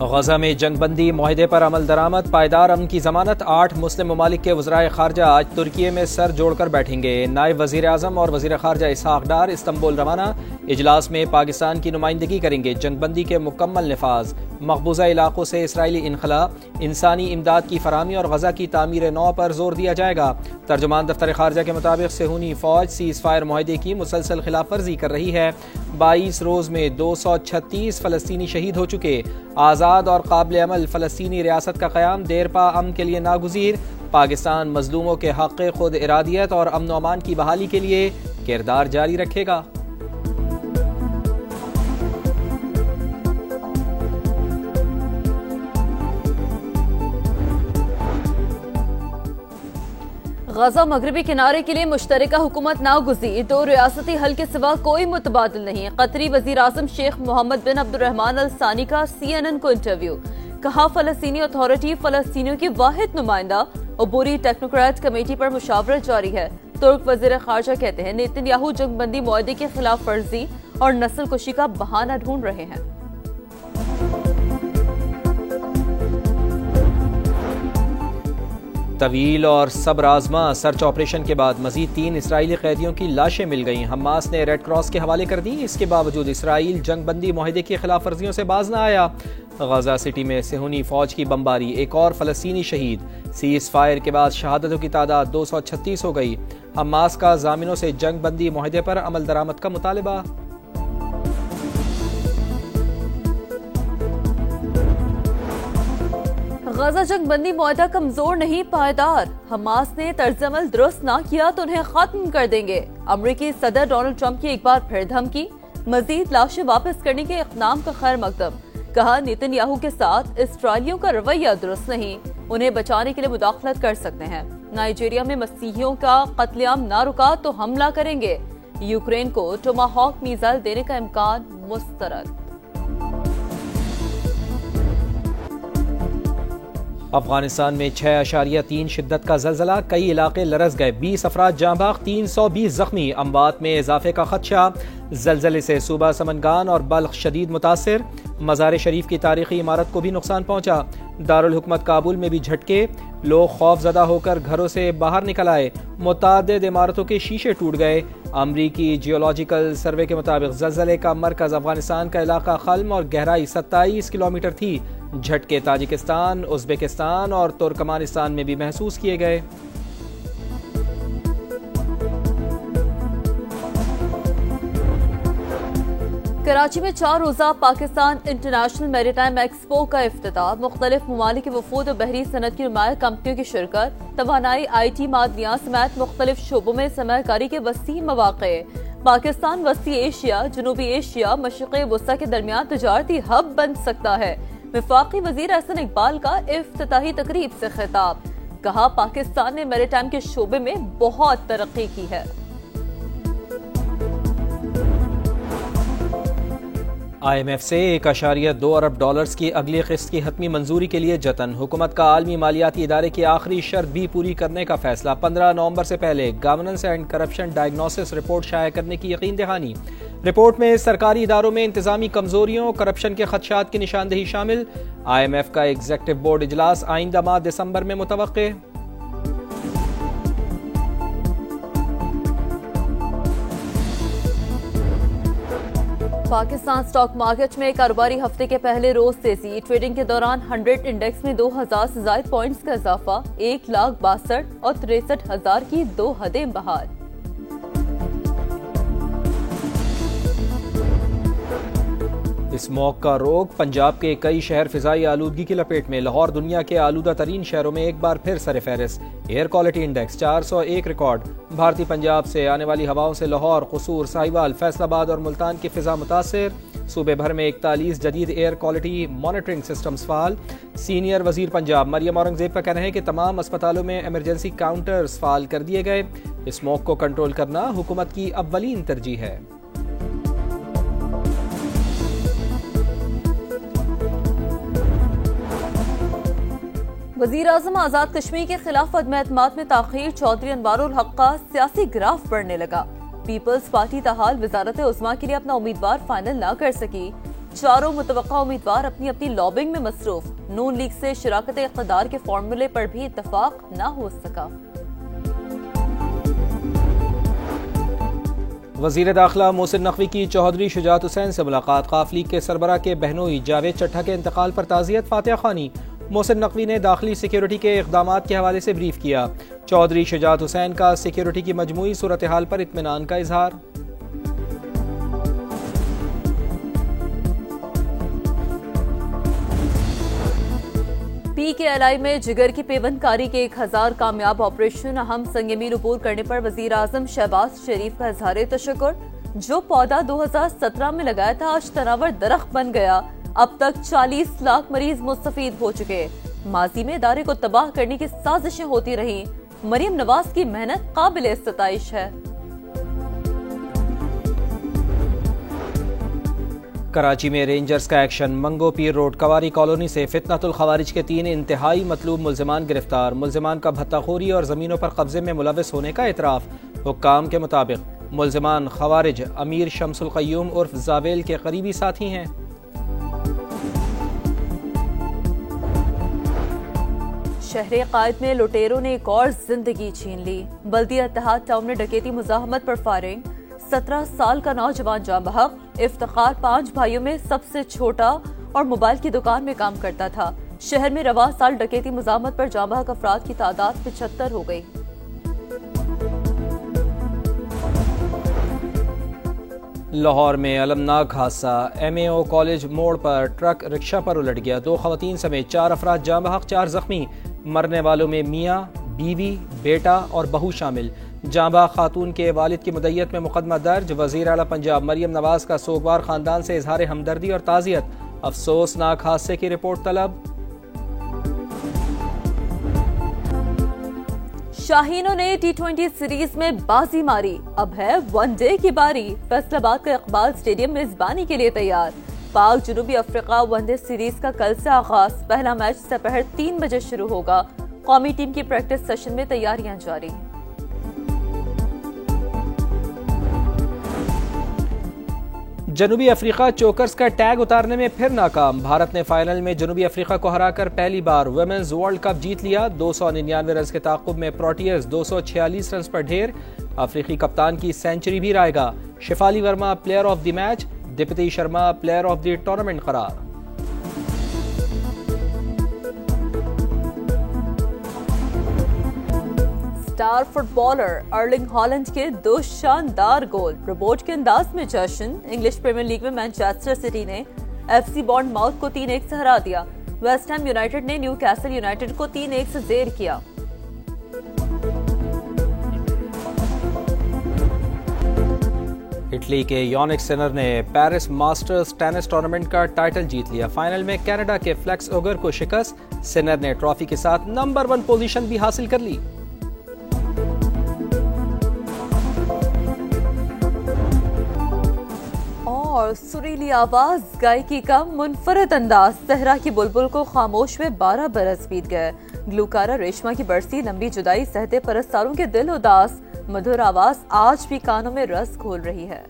गजा में जंगबंदी मुआहदे पर अमल दरामद, पायदार अमन की जमानत। 8 मुस्लिम ममालिक के वज़राए खारजा आज तुर्की में सर जोड़कर बैठेंगे। नायब वज़ीर आज़म और वज़ीर खारजा इसहाक डार इस्तंबुल रवाना, इजलास में पाकिस्तान की नुमाइंदगी करेंगे। जंगबंदी के मुकम्मल नफाज, मकबूजा इलाकों से इसराइली इनखला, इंसानी इमदाद की फराहमी और गजा की तामीर नौ पर जोर दिया जाएगा। तर्जुमान दफ्तर खारजा के मुताबिक सेहूनी फौज सीज़ फायर मुआहदे की मुसलसल खिलाफ वर्जी कर रही है। 22 रोज़ में 236 फ़लस्तीनी शहीद हो चुके। आज़ाद और काबिल अमल फ़लस्तीनी रियासत का क़याम देरपा अमन के लिए नागुज़ीर। पाकिस्तान मजलूमों के हक़ खुद इरादियत और अमन व अमान की बहाली के लिए किरदार जारी रखेगा। गजा मगरबी किनारे के लिए मुश्तरका हुकूमत नागुज़ीर, 2 रियासती हल के सिवा कोई मुतबादिल नहीं। कतरी वज़ीर आज़म शेख मोहम्मद बिन अब्दुर्रहमान अल सानी का CNN को इंटरव्यू, कहा फ़लस्तीनी अथॉरिटी फ़लस्तीनियों की वाहिद नुमाइंदा। अबूरी टेक्नोक्रेट कमेटी पर मुशावरत जारी है। तुर्क वज़ीर खारजा कहते हैं नेतन्याहू जंगबंदी मुआहदे के खिलाफ वर्जी और नस्ल कुशी का बहाना ढूंढ रहे हैं। तवील और सब्र आज़मा सर्च ऑपरेशन के बाद मजीद 3 इसराइली कैदियों की लाशें मिल गईं। हमास ने रेड क्रॉस के हवाले कर दी। इसके बावजूद इसराइल जंगबंदी मुआहदे की खिलाफ वर्जियों से बाज न आया। गजा सिटी में सेहूनी फौज की बमबारी, एक और फ़लस्तीनी शहीद। सीज़ फायर के बाद शहादतों की तादाद 236 हो गई। हमास का जामिनों से जंगबंदी मुआहदे पर अमल दरामद का मुतालबा। गजा जंगबंदी मुआहदा कमजोर नहीं, पायदार। हमास ने तर्जमल दुरुस्त ना किया तो उन्हें खत्म कर देंगे। अमरीकी सदर डोनाल्ड ट्रंप की एक बार फिर धमकी, मजीद लाशें वापस करने के इक़दाम का खैर मकदम। कहा नेतन्याहू के साथ इसराइलियों का रवैया दुरुस्त नहीं, उन्हें बचाने के लिए मुदाखलत कर सकते हैं। नाइजीरिया में मसीहियों का कत्लेआम ना रुका तो हमला करेंगे। यूक्रेन को टोमाहॉक मिसाइल देने का इम्कान मुस्तरद। अफगानिस्तान में 6.3 शिद्दत का जलजला, कई इलाके लरस गए। 20 अफराद जाँ बाग, 320 जख्मी। अमवात में इजाफे का खदशा। जलजले से सूबा समनगान और बल्ख शदीद मुतासिर। मज़ार शरीफ की तारीखी इमारत को भी नुकसान पहुंचा। दारुल हुकूमत काबुल में भी झटके, लोग खौफजदा होकर घरों से बाहर निकल आए। मुतादिद इमारतों के शीशे टूट गए। अमरीकी जियोलॉजिकल सर्वे के मुताबिक जलजले का मरकज अफगानिस्तान का इलाका खल्म और गहराई 27 किलोमीटर थी। झटके ताजिकिस्तान, उज़्बेकिस्तान और तुर्कमानिस्तान में भी महसूस किए गए। कराची में 4 रोज़ा पाकिस्तान इंटरनेशनल मैरीटाइम एक्सपो का इफ्तिताह। मुख्तलिफ ममालिक के वफूद और बहरी सनत की नुमाया कंपनियों की शिरकत। तवानाई, IT, मादनियात समेत मुख्तलिफ शोबों में सरमायाकारी के वसी मौक़े। पाकिस्तान वसी एशिया, जनूबी एशिया, मशरिक़ वस्ता के दरमियान तजारती हब बन सकता है। वफाकी वज़ीर एहसन इकबाल का इफ्तिताही तकरीब से खिताब, कहा पाकिस्तान ने मैरीटाइम के शोबे में बहुत तरक्की की है। IMF से $1.2 अरब की अगली किस्त की हतमी मंजूरी के लिए जतन। हुकूमत का आलमी मालियाती इदारे की आखिरी शर्त भी पूरी करने का फैसला। 15 नवंबर से पहले governance and corruption diagnosis report शाया करने की यकीन दहानी। रिपोर्ट में सरकारी इदारों में इंतजामी कमजोरियों, करप्शन के खदशात की निशानदेही शामिल। IMF का एग्जीक्यूटिव बोर्ड इजलास आइंदा माह दिसंबर में मुतवक्के। पाकिस्तान स्टॉक मार्केट में कारोबारी हफ्ते के पहले रोज तेजी। ट्रेडिंग के दौरान 100 इंडेक्स में 2000 से ज्यादा पॉइंट्स का इजाफा। 1,62,000 और 63,000 की 2 हदें बहाल। स्मॉग का रोग, पंजाब के कई शहर फिजाई आलूदगी की लपेट में। लाहौर दुनिया के आलूदा तरीन शहरों में एक बार फिर सर-ए-फहरिस्त। Air quality index 401 record. भारतीय पंजाब से आने वाली हवाओं से लाहौर, कसूर, साहिवाल, फैसलाबाद और मुल्तान की फिजा मुतासिर। सूबे भर में 41 जदीद एयर क्वालिटी मॉनिटरिंग सिस्टम्स फाल। सीनियर वजीर पंजाब मरियम औरंगजेब का कहना है कि तमाम अस्पतालों में इमरजेंसी काउंटर्स फाल कर दिए गए। स्मॉग को कंट्रोल करना हुकूमत की अव्वलीन तरजीह है। वज़ीर आज़म आज़ाद कश्मीर के खिलाफ अदम एतमाद में ताख़ीर। चौधरी अनवारुल हक का सियासी ग्राफ बढ़ने लगा। पीपल्स पार्टी ताहाल वज़ारत उज़्मा के लिए अपना उम्मीदवार फाइनल न कर सकी। चारों मुतवक्का उम्मीदवार अपनी अपनी लॉबिंग में मसरूफ। नून लीग से शराकत इख्तिदार के फॉर्मूले पर भी इत्तफाक न हो सका। वजीर दाखिला मोहसिन नकवी की चौधरी शुजात हुसैन से मुलाकात। काफ लीग के सरबरा के बहनोई जावेद चट्ठा के इंतकाल पर ताज़ियत, फातिहा खानी। मोहसिन नकवी ने दाखिली सिक्योरिटी के इक़दामात के हवाले से ब्रीफ किया। चौधरी शुजात हुसैन का सिक्योरिटी की मजमूई सूरत हाल पर इत्मीनान का इजहार। PKLI में जिगर की पेवंदकारी के 1000 कामयाब ऑपरेशन अहम संगमीन अबूर करने पर वजीर आजम शहबाज शरीफ का इजहार तशक्कुर। जो पौधा 2017 में लगाया था आज तनावर दरख्त बन गया। अब तक 40 लाख मरीज मुस्तफीद हो चुके। माजी में इदारे को तबाह करने की साजिशें होती रही। मरियम नवाज की मेहनत काबिल सताइश है। कराची में रेंजर्स का एक्शन। मंगो पीर रोड कवारी कॉलोनी से फितनतुल खवारिज के 3 इंतहाई मतलूब मुल्जिमान गिरफ्तार। मुल्जिमान का भत्ताखोरी और जमीनों पर कब्जे में मुलविस होने का इतराफ। हुक्काम के मुताबिक मुल्जिमान खवारिज अमीर शमसुल क़य्यूम उर्फ जावेल के करीबी साथी हैं। शहर कायद में लुटेरों ने एक और जिंदगी छीन ली। बल्दिया इत्तेहाद टाउन में डकैती मुजाहमत पर फायरिंग। 17 साल का नौजवान जाँ बहक। इफ्तिखार 5 भाइयों में सबसे छोटा और मोबाइल की दुकान में काम करता था। शहर में रवा साल डकैती मुजाहमत पर जाँ बहक अफराद की तादाद 75 हो गई। लाहौर में अलमनाक हादसा। MAO कॉलेज मोड़ पर ट्रक रिक्शा पर उलट गया। 2 खवातीन समेत 4 अफराद जाँ बहक, 4 जख्मी। मरने वालों में मियाँ, बीवी, बेटा और बहू शामिल। जाँ बहक खातून के वालिद की मुद्दत में मुकदमा दर्ज। वज़ीर आला पंजाब मरियम नवाज का सोगवार खानदान से इजहार हमदर्दी और ताज़ियत। अफसोसनाक हादसे की रिपोर्ट तलब। शाहीनों ने T20 सीरीज में बाजी मारी। अब है वनडे की बारी। फैसलाबाद का इकबाल स्टेडियम मेजबानी के लिए तैयार। पाक जनूबी अफ्रीका वनडे सीरीज का कल से आगाज। पहला मैच दोपहर 3 बजे शुरू होगा। कौमी टीम की प्रैक्टिस सेशन में तैयारियां जारी। जनूबी अफ्रीका चोकर्स का टैग उतारने में फिर नाकाम। भारत ने फाइनल में जनूबी अफ्रीका को हराकर पहली बार वुमेन्स वर्ल्ड कप जीत लिया। 299 रन के ताक़ुब में प्रोटियर्स 246 रन पर ढेर। अफ्रीकी कप्तान की सेंचुरी भी रायगा। Shafali Verma player of the match, Deepti Sharma player of the tournament करार। स्टार फुटबॉलर अर्लिंग हॉलैंड के 2 शानदार गोल। रोबोट के अंदाज में जश्न। इंग्लिश प्रीमियर लीग में मैनचेस्टर सिटी ने FC बॉर्नमाउथ को 3-1 से हरा दिया। वेस्ट हैम यूनाइटेड ने न्यूकैसल यूनाइटेड को 3-1 से जेर किया। इटली के यानिक सिनर ने पेरिस मास्टर्स टेनिस टूर्नामेंट का टाइटल जीत लिया। फाइनल में कनाडा के फ्लेक्स ओगर को शिकस्त। सिनर ने ट्रॉफी के साथ नंबर 1 पोजीशन भी हासिल कर ली। और सुरीली आवाज, गायकी का मुनफरद अंदाज। सहरा की बुलबुल को खामोश में 12 बरस बीत गए। ग्लूकारा रेशमा की बरसी लंबी जुदाई सहते परस्तारों के दिल उदास। मधुर आवाज आज भी कानों में रस घोल रही है।